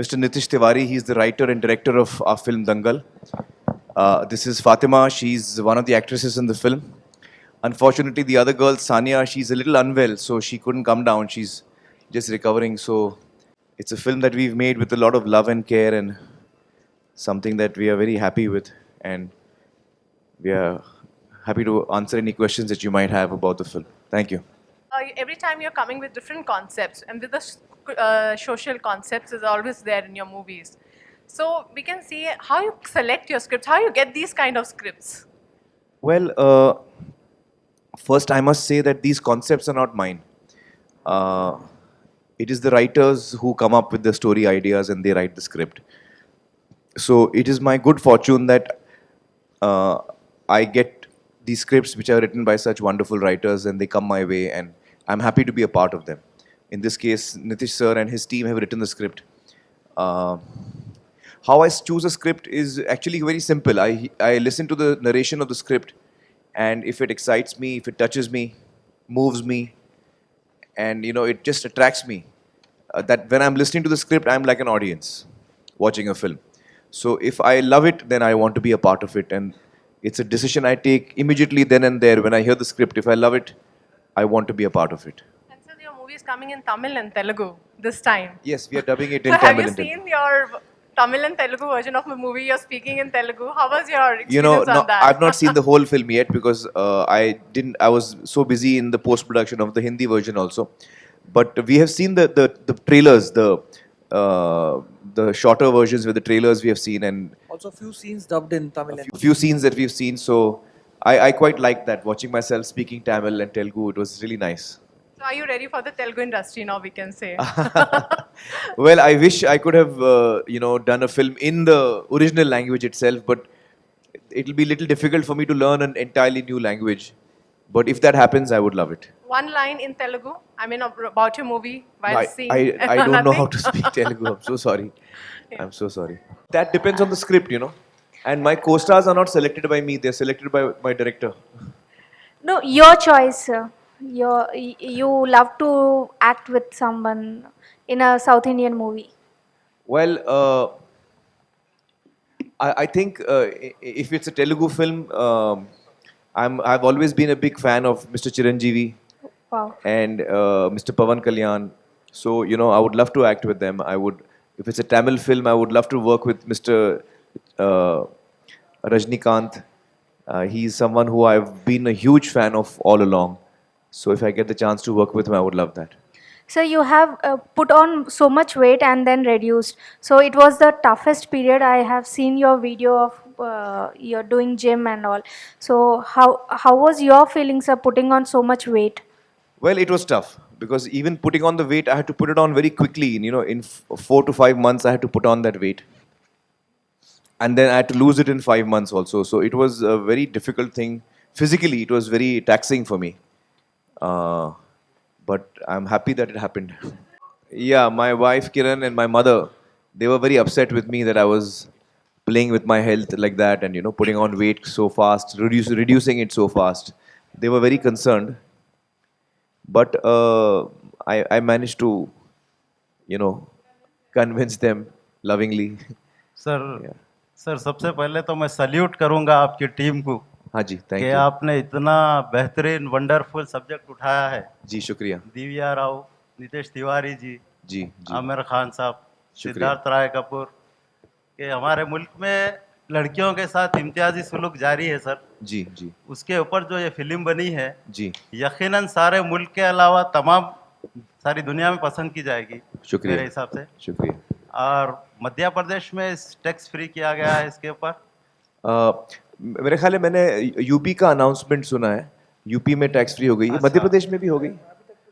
Mr. Nitish Tiwari. He's the writer and director of our film Dangal. This is Fatima. She's one of the actresses in the film. Unfortunately, the other girl, Sania, she's a little unwell, so she couldn't come down. She's just recovering. So it's a film that we've made with a lot of love and care and something that we are very happy with. And we are happy to answer any questions that you might have about the film. Thank you. Every time you're coming with different concepts, and with the social concepts is always there in your movies. So we can see how you select your scripts, how you get these kind of scripts. Well, first I must say that these concepts are not mine. Uh, it is the writers who come up with the story ideas and they write the script. So it is my good fortune that I get these scripts which are written by such wonderful writers and they come my way and I'm happy to be a part of them. In this case, Nitish sir and his team have written the script. Uh, how I choose a script is actually very simple. I listen to the narration of the script and if it excites me, if it touches me, moves me, and it just attracts me, that when I'm listening to the script, I'm like an audience watching a film. So if I love it, then I want to be a part of it, and it's a decision I take immediately then and there when I hear the script. If I love it, I want to be a part of it. And so your movie is coming in Tamil and Telugu this time. Yes, we are dubbing it So in have Tamil you and Telugu. seen your Tamil and Telugu version of the movie? You're speaking in Telugu. How was your experience You know, on no, that? I've not seen the whole film yet because I didn't. I was so busy in the post production of the Hindi version also. But we have seen the trailers, the shorter versions with the trailers we have seen, and Also, few scenes dubbed in Tamil. a few scenes that we've seen. So I quite like that. Watching myself speaking Tamil and Telugu, it was really nice. So are you ready for the Telugu industry now, we can say? Well, I wish I could have done a film in the original language itself, but it'll be a little difficult for me to learn an entirely new language. But if that happens, I would love it. One line in Telugu, I mean about your movie while I, seeing. I don't know Nothing? how to speak Telugu. I'm so sorry. I'm so sorry. That depends on the script. And my co-stars are not selected by me, they're selected by my director. No, your choice. Sir. You love to act with someone in a South Indian movie. Well, I think if it's a Telugu film, I've always been a big fan of Mr. Chiranjeevi Wow. and Mr. Pavan Kalyan. So, I would love to act with them. If it's a Tamil film, I would love to work with Mr. Uh, Rajnikant. He's someone who I've been a huge fan of all along. So, if I get the chance to work with him, I would love that. So you have put on so much weight and then reduced. So it was the toughest period. I have seen your video of you're doing gym and all. So how was your feelings of putting on so much weight? Well, it was tough because even putting on the weight, I had to put it on very quickly. In 4 to 5 months, I had to put on that weight. And then I had to lose it in 5 months also. So it was a very difficult thing. Physically, it was very taxing for me. But I'm happy that it happened. Yeah, my wife Kiran and my mother, they were very upset with me that I was playing with my health like that and putting on weight so fast, reducing it so fast. They were very concerned. But I managed to, convince them lovingly. Sir Yeah. Sir सबसे पहले तो मैं salute करूंगा आपकी team को हाँ जी, thank कि you. आपने इतना बेहतरीन वंडरफुल सब्जेक्ट उठाया है. जी, शुक्रिया. दिव्या राव, नितेश तिवारी जी, जी, जी. आमिर खान साहब, शुक्रिया. सिद्धार्थ राय कपूर, कि हमारे मुल्क में लड़कियों के साथ इम्तियाजी सुलूक जारी है सर. जी, जी, उसके ऊपर जो ये फिल्म बनी है, जी. यकीनन सारे मुल्क के अलावा तमाम सारी दुनिया में पसंद की जाएगी शुक्रिया. मेरे हिसाब से. शुक्रिया. और मध्य प्रदेश में टैक्स फ्री किया गया है इसके ऊपर. मेरे ख्याल है मैंने यूपी का अनाउंसमेंट सुना है. यूपी में टैक्स फ्री हो गई है. अच्छा. मध्य प्रदेश में भी हो गई.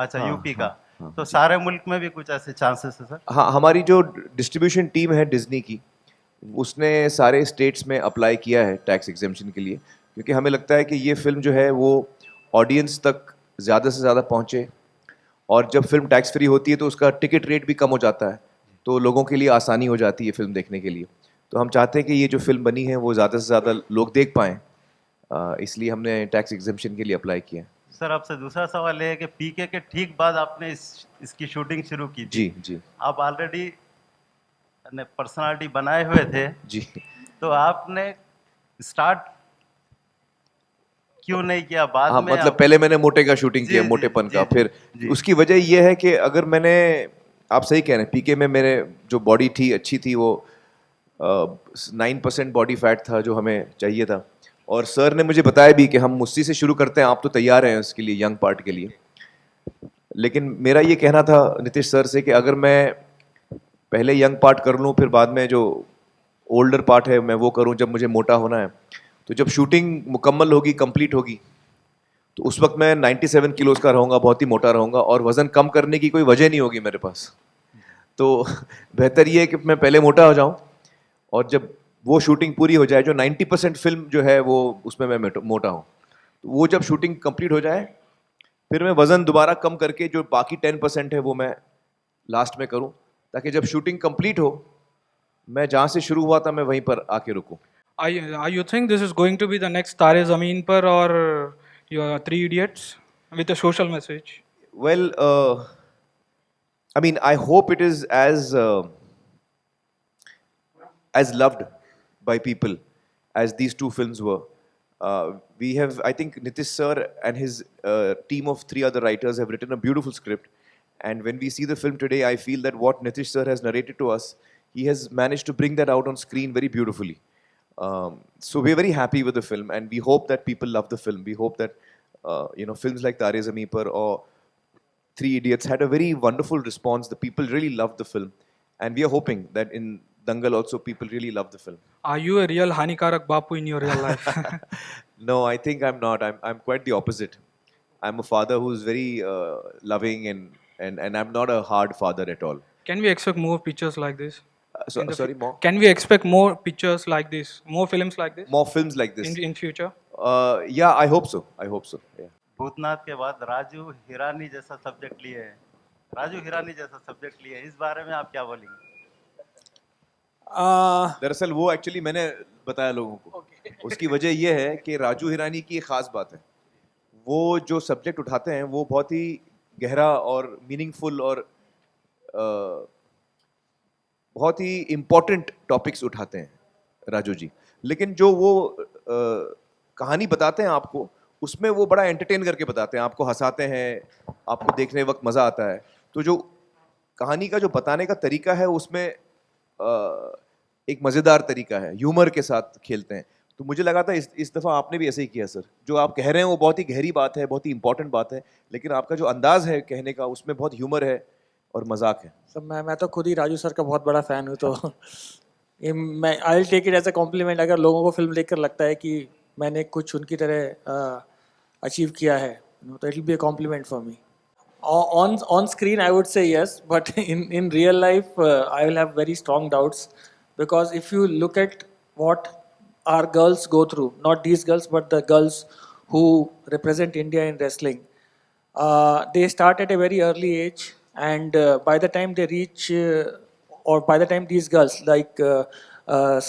अच्छा, हाँ, यूपी का. हाँ. तो सारे मुल्क में भी कुछ ऐसे चांसेस है सर. हाँ, हमारी जो डिस्ट्रीब्यूशन टीम है डिज्नी की, उसने सारे स्टेट्स में अप्लाई किया है टैक्स एग्जेम्पशन के लिए, क्योंकि हमें लगता है कि ये फिल्म जो है वो ऑडियंस तक ज़्यादा से ज़्यादा पहुँचे, और जब फिल्म टैक्स फ्री होती है तो उसका टिकट रेट भी कम हो जाता है, तो लोगों के लिए आसानी हो जाती है फिल्म देखने के लिए. तो हम चाहते हैं कि ये जो फिल्म बनी है वो ज़्यादा से ज़्यादा लोग देख पाएँ, इसलिए हमने टैक्स एग्जेम्पशन के लिए अप्लाई किया. सर आपसे दूसरा सवाल ये है कि पीके के ठीक बाद आपने इसकी शूटिंग शुरू की थी. जी, जी. आप ऑलरेडी ने पर्सनालिटी बनाए हुए थे, जी। तो आपने स्टार्ट क्यों नहीं किया बाद हाँ, में? मतलब पहले मैंने मोटे का शूटिंग जी, किया, जी, मोटेपन जी, का, जी, फिर जी। उसकी वजह ये है कि अगर मैंने, आप सही कह रहे हैं, पीके में मेरे जो बॉडी थी अच्छी थी, वो 9% बॉडी फैट था जो हमें चाहिए था, और सर ने मुझे बताया भी कि हम उसी से शुरू करते हैं, आप तो तैयार हैं उसके लिए, यंग पार्ट के लिए। लेकिन मेरा ये कहना था नीतीश सर से कि अगर मैं पहले यंग पार्ट कर लूँ, फिर बाद में जो ओल्डर पार्ट है मैं वो करूँ जब मुझे मोटा होना है, तो जब शूटिंग मुकम्मल होगी, कंप्लीट होगी, तो उस वक्त मैं 97 किलोज का रहूँगा, बहुत ही मोटा रहूँगा, और वज़न कम करने की कोई वजह नहीं होगी मेरे पास। तो बेहतर ये है कि मैं पहले मोटा हो जाऊँ, और जब वो शूटिंग पूरी हो जाए, जो 90% फिल्म जो है वो उसमें मैं मोटा हूँ, तो वो जब शूटिंग कंप्लीट हो जाए, फिर मैं वज़न दोबारा कम करके जो बाकी 10% है वो मैं लास्ट में करूँ, ताकि जब शूटिंग कंप्लीट हो, मैं जहाँ से शुरू हुआ था मैं वहीं पर आके रुकूँ। Are you think this is going to be the next Tare Zameen Par or your Three Idiots with a social message? Well, I mean, I hope it is as loved by people as these two films were. We have, I think, Nitish sir and his team of 3 other writers have written a beautiful script. And when we see the film today, I feel that what Nitish sir has narrated to us, he has managed to bring that out on screen very beautifully. So we're very happy with the film, and we hope that people love the film. We hope that films like Tare Zameen Par or Three Idiots had a very wonderful response. The people really loved the film, and we are hoping that in Dangal also people really love the film. Are you a real Hanikarak Bapu in your real life? No, I think I'm not. I'm quite the opposite. I'm a father who's very loving, and I'm not a hard father at all. Can we expect more pictures like this? Sorry, more Can we expect more pictures like this? More films like this more films like this. in future? Yeah, I hope so. I hope so. Yeah. Bhootnath के बाद राजू हिरानी जैसा subject लिए हैं, राजू हिरानी जैसा subject लिए हैं, इस बारे में आप क्या बोलेंगे? दरअसल वो एक्चुअली मैंने बताया लोगों को, उसकी वजह ये है कि राजू हिरानी की एक खास बात है, वो जो सब्जेक्ट उठाते हैं वो बहुत ही गहरा और मीनिंगफुल और बहुत ही इम्पोर्टेंट टॉपिक्स उठाते हैं राजू जी, लेकिन जो वो कहानी बताते हैं आपको, उसमें वो बड़ा एंटरटेन करके बताते हैं, आपको हंसाते हैं, आपको देखने वक्त मज़ा आता है। तो जो कहानी का जो बताने का तरीका है उसमें एक मज़ेदार तरीका है, ह्यूमर के साथ खेलते हैं। तो मुझे लगा था इस दफ़ा आपने भी ऐसे ही किया सर। जो आप कह रहे हैं वो बहुत ही गहरी बात है, बहुत ही इंपॉर्टेंट बात है, लेकिन आपका जो अंदाज़ है कहने का उसमें बहुत ह्यूमर है और मजाक है। सर मैं तो खुद ही राजू सर का बहुत बड़ा फ़ैन हूँ, तो ये मैं I will take it as a compliment अगर लोगों को फिल्म देखकर लगता है कि मैंने कुछ उनकी तरह अचीव किया है, तो it will be a compliment for me. On screen I would say yes, but in real life I will have very strong doubts, because if you look at what our girls go through, not these girls but the girls who represent India in wrestling, they start at a very early age, and by the time they reach or by the time these girls like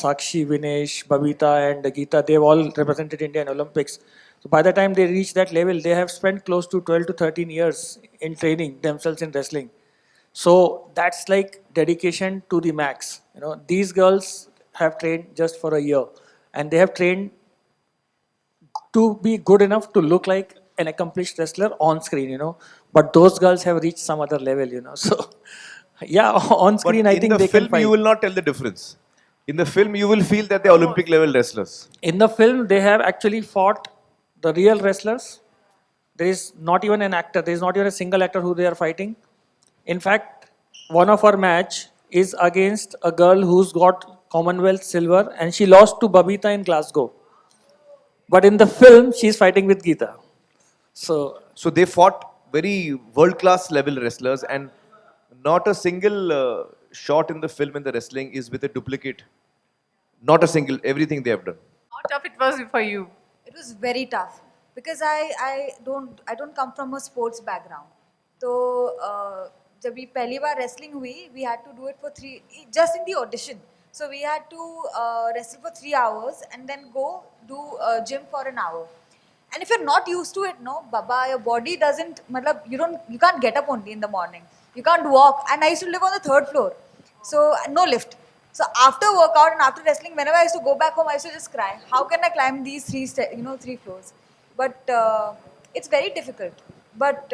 Sakshi, Vinesh, Babita and Geeta, they've all represented India in Olympics. So by the time they reach that level, they have spent close to 12 to 13 years in training themselves in wrestling. So that's like dedication to the max. These girls have trained just for a year, and they have trained to be good enough to look like an accomplished wrestler on screen. But those girls have reached some other level. So yeah, on screen I think in the they can film fight. you will not tell the difference. In the film you will feel that they're Olympic level wrestlers. In the film, they have actually fought the real wrestlers. There is not even an actor. There is not even a single actor who they are fighting. In fact, one of our match is against a girl who's got Commonwealth silver, and she lost to Babita in Glasgow. But in the film, she's fighting with Geeta. So they fought very world-class level wrestlers, and not a single shot in the film in the wrestling is with a duplicate. Not a single, everything they have done. How tough it was for you? It was very tough because I don't come from a sports background. So जब ये पहली बार wrestling हुई, we had to do it for just in the audition. So we had to wrestle for 3 hours and then go do gym for an hour. And if you're not used to it, no, Baba, your body doesn't, you can't get up only in the morning. You can't walk. And I used to live on the 3rd floor. So no lift. So after workout and after wrestling, whenever I used to go back home, I used to just cry. How can I climb these three floors? But it's very difficult. But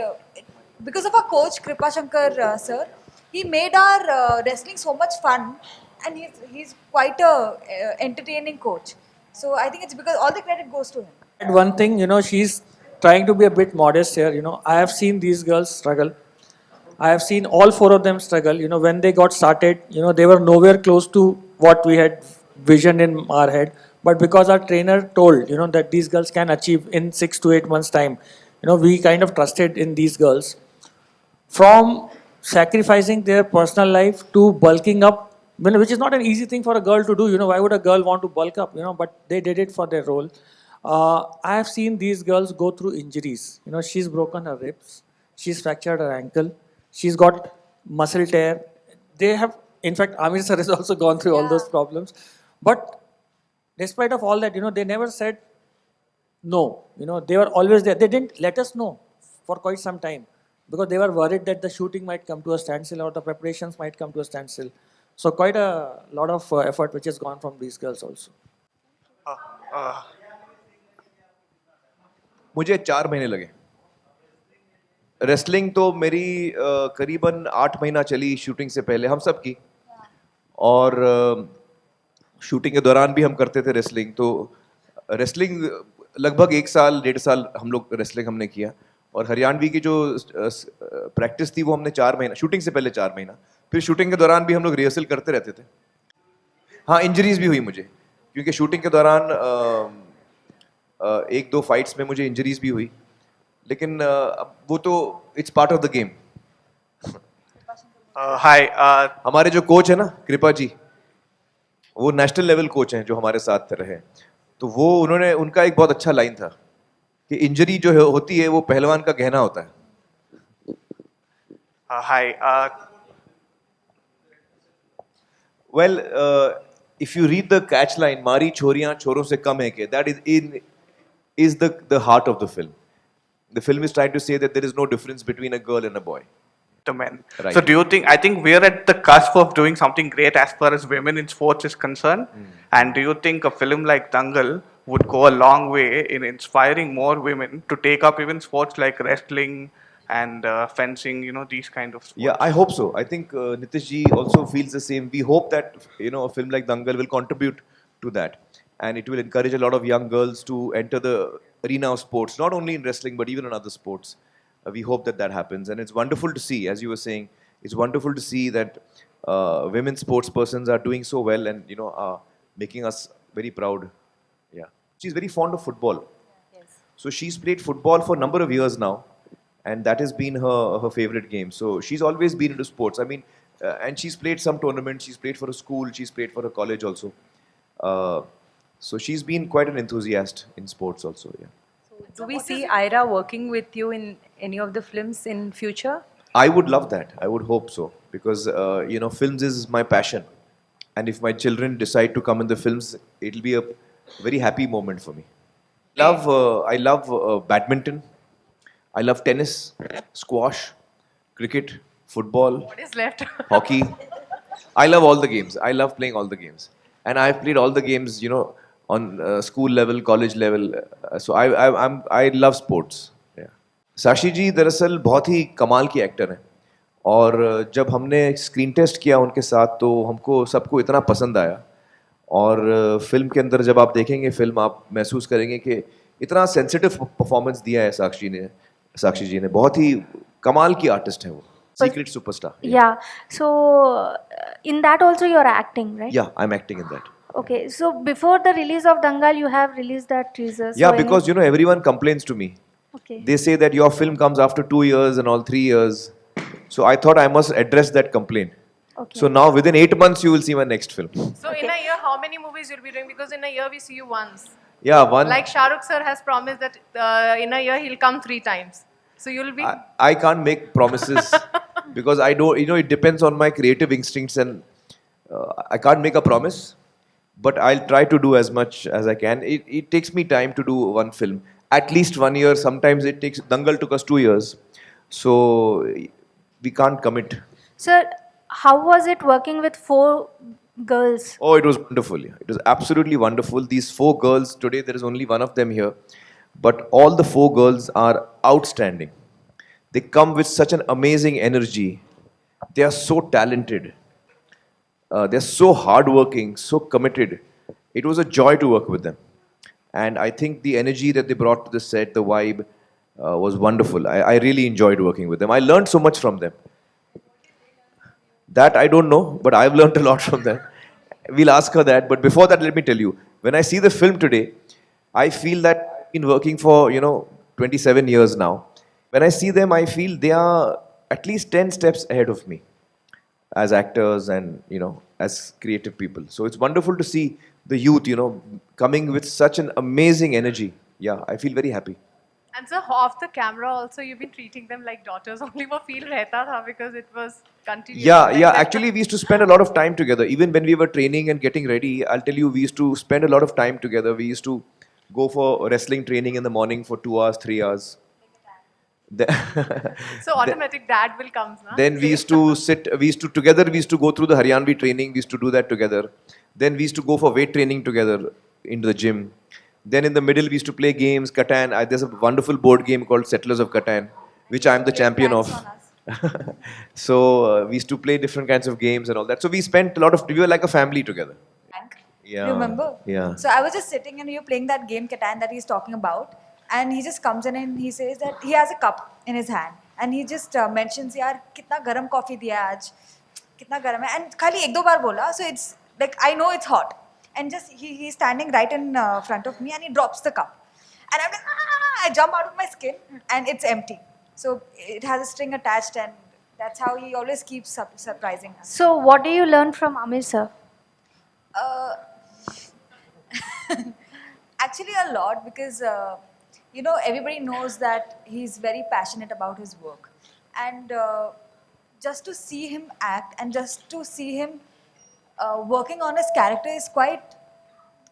because of our coach Kripa Shankar sir, he made our wrestling so much fun, and he's quite a entertaining coach. So I think it's because all the credit goes to him. And one thing, she's trying to be a bit modest here. I have seen these girls struggle. I have seen all four of them struggle. When they got started, they were nowhere close to what we had visioned in our head. But because our trainer told, that these girls can achieve in 6 to 8 months' time, we kind of trusted in these girls. From sacrificing their personal life to bulking up, which is not an easy thing for a girl to do. Why would a girl want to bulk up? But they did it for their role. I have seen these girls go through injuries. She's broken her ribs, she's fractured her ankle, she's got muscle tear. They have, in fact, Amir sir has also gone through all those problems. But despite of all that, they never said no. They were always there. They didn't let us know for quite some time because they were worried that the shooting might come to a standstill or the preparations might come to a standstill. So quite a lot of effort which has gone from these girls also. मुझे 4 महीने लगे. Wrestling तो मेरी करीबन 8 महीना चली shooting से पहले, हम सब की. और शूटिंग के दौरान भी हम करते थे रेसलिंग. तो रेसलिंग लगभग 1 साल 1.5 साल हम लोग रेसलिंग हमने किया. और हरियाणवी की जो प्रैक्टिस थी वो हमने 4 महीना, शूटिंग से पहले 4 महीना. फिर शूटिंग के दौरान भी हम लोग रिहर्सल करते रहते थे. हाँ, इंजरीज भी हुई मुझे, क्योंकि शूटिंग के दौरान 1-2 फाइट्स में मुझे इंजरीज भी हुई. लेकिन अब वो तो it's part of the game. Hi हमारे जो कोच है ना कृपा जी, वो नेशनल लेवल कोच हैं जो हमारे साथ रहे. तो वो उन्होंने, उनका एक बहुत अच्छा लाइन था कि इंजरी जो होती है वो पहलवान का गहना होता है. हाय well, if you read the catch line, "मारी छोरियां छोरों से कम है के," that is the heart of the film. The film is trying to say that there is no difference between a girl and a boy. the men. Right. So do you think, I think we're at the cusp of doing something great as far as women in sports is concerned. And do you think a film like Dangal would go a long way in inspiring more women to take up even sports like wrestling and fencing, these kind of sports? Yeah, I hope so. I think Nitish ji also feels the same. We hope that a film like Dangal will contribute to that, and it will encourage a lot of young girls to enter the arena of sports, not only in wrestling but even in other sports. We hope that happens, and it's wonderful to see, as you were saying, it's wonderful to see that women sports persons are doing so well and are making us very proud. Yeah, she's very fond of football. Yes. So she's played football for a number of years now, and that has been her favorite game. So she's always been into sports. I mean, and she's played some tournaments. She's played for a school. She's played for a college also. So she's been quite an enthusiast in sports also. Yeah. Do we see Ira working with you in any of the films in future? I would love that. I would hope so, because films is my passion, and if my children decide to come in the films, it'll be a very happy moment for me. I love badminton. I love tennis, squash, cricket, football, What is left? hockey. I love all the games. I love playing all the games, and I've played all the games, on school level, college level. So I love sports. Yeah. साक्षी जी दरअसल बहुत ही कमाल की actor हैं, और जब हमने screen test किया उनके साथ तो हमको सबको इतना पसंद आया. और फिल्म के अंदर जब आप देखेंगे फिल्म, आप महसूस करेंगे कि इतना सेंसिटिव परफॉर्मेंस दिया है साक्षी जी ने. बहुत ही कमाल की आर्टिस्ट है वो, secret superstar. Yeah. So in that also you're acting, right? Yeah, I'm acting in that. Okay. So before the release of Dangal, you have released that teaser. So Yeah, because everyone complains to me. Okay. They say that your film comes after 2 years and all 3 years. So I thought I must address that complaint. Okay. So now within 8 months you will see my next film. So in a year, how many movies you'll be doing? Because in a year we see you once. Yeah, one. Like Shah Rukh sir has promised that in a year he'll come 3 times. So you'll be. I can't make promises because I don't. It depends on my creative instincts, and I can't make a promise. But I'll try to do as much as I can. It takes me time to do one film. At least 1 year. Sometimes it takes. Dangal took us 2 years. So we can't commit. Sir, how was it working with 4 girls. Oh, it was wonderful. Yeah. It was absolutely wonderful. These 4 girls, today there is only one of them here, but all the 4 girls are outstanding. They come with such an amazing energy. They are so talented. They're so hardworking, so committed. It was a joy to work with them. And I think the energy that they brought to the set, the vibe, was wonderful. I really enjoyed working with them. I learned so much from them. That I don't know, but I've learned a lot from them. We'll ask her that. But before that, let me tell you, when I see the film today, I feel that I've been working for, 27 years now. When I see them, I feel they are at least 10 steps ahead of me as actors and, as creative people. So it's wonderful to see the youth, coming with such an amazing energy. Yeah, I feel very happy. And so off the camera also, you've been treating them like daughters. Only वो feel रहता था because it was continuous. Yeah, like yeah. that. Actually, we used to spend a lot of time together. Even when we were training and getting ready, I'll tell you, we used to spend a lot of time together. We used to go for wrestling training in the morning for 2 hours, 3 hours. So automatic dad will come, na? Then we used to sit, we used to go through the Haryanvi training, we used to do that together. Then we used to go for weight training together into the gym. Then in the middle, we used to play games, Catan. There's a wonderful board game called Settlers of Catan, which I'm the champion of. So we used to play different kinds of games and all that. So we spent we were like a family together. Yeah. Remember? Yeah. So I was just sitting and we were playing that game Catan that he's talking about, and he just comes in and he says that he has a cup in his hand and he just mentions, "यार कितना गरम coffee दिया आज, कितना गरम है," and खाली एक दो बार बोला. So it's like I know it's hot, and just he's standing right in front of me and he drops the cup, and I'm like, ah! I jump out of my skin and it's empty. So it has a string attached, and that's how he always keeps surprising us. So what do you learn from Amir sir? Uh, actually, a lot because everybody knows that he's very passionate about his work, and just to see him act and just to see him working on his character is quite.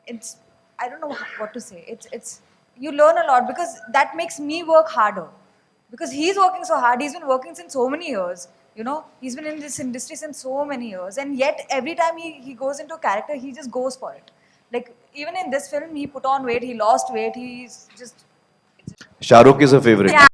It's I don't know what to say. It's you learn a lot because that makes me work harder because he's working so hard. He's been working since so many years. He's been in this industry since so many years, and yet every time he goes into a character, he just goes for it. Like even in this film, he put on weight, he lost weight, he's just Shah Rukh is a favorite. Yeah.